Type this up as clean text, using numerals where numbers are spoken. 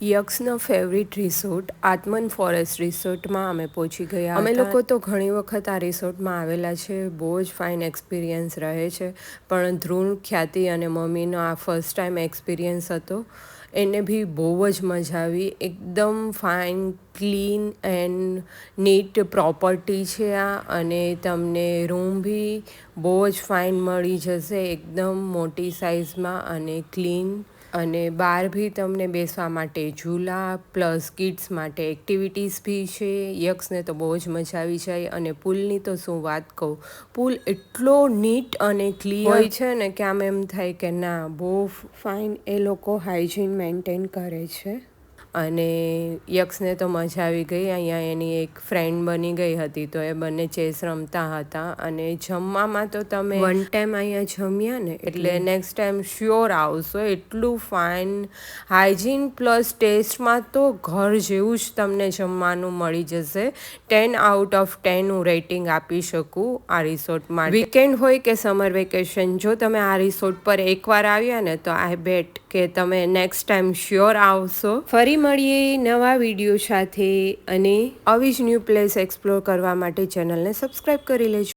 યક્સનો favourite resort Atman forest રિસોર્ટમાં અમે પહોંચી ગયા. અમે લોકો તો ઘણી વખત આ રિસોર્ટમાં આવેલા છે. બહુ જ ફાઇન એક્સપિરિયન્સ રહે છે. પણ ધ્રુવ, ખ્યાતિ અને મમ્મીનો આ ફર્સ્ટ ટાઈમ એક્સપિરિયન્સ હતો. એને બી બહુ જ મજા આવી. એકદમ fine, clean and neat property છે આ. અને તમને રૂમ બી બહુ જ ફાઇન મળી જશે, એકદમ મોટી સાઇઝમાં અને ક્લીન. અને બહાર બી તમને બેસવા માટે ઝૂલા પ્લસ કિડ્સ માટે એક્ટિવિટીઝ બી છે. યક્સને તો બહુ જ મજા આવી જાય. અને પુલની તો શું વાત કહું, પુલ એટલો નીટ અને ક્લિયર હોય છે ને કે આમ એમ થાય કે ના, બહુ ફાઇન એ લોકો હાઇજીન મેન્ટેન કરે છે. અને યક્સને તો મજા આવી ગઈ. અહીંયા એની એક ફ્રેન્ડ બની ગઈ હતી, તો એ બંને ચેસ રમતા હતા. અને જમવામાં તો તમે વન ટાઈમ અહીંયા જમ્યા ને એટલે નેક્સ્ટ ટાઈમ શ્યોર આવશો. એટલું ફાઇન, હાઇજીન પ્લસ ટેસ્ટમાં તો ઘર જેવું જ તમને જમવાનું મળી જશે. 10 આઉટ ઓફ 10 હું રેટિંગ આપી શકું આ રિસોર્ટમાં. વીકેન્ડ હોય કે સમર વેકેશન, જો તમે આ રિસોર્ટ પર એકવાર આવ્યા ને તો આઈ બેટ કે તમે નેક્સ્ટ ટાઈમ શ્યોર આવશો. ફરી મળીએ નવા વિડીયો સાથે. અને આવી જ ન્યૂ પ્લેસ એક્સપ્લોર કરવા માટે ચેનલને સબસ્ક્રાઈબ કરી લેજો.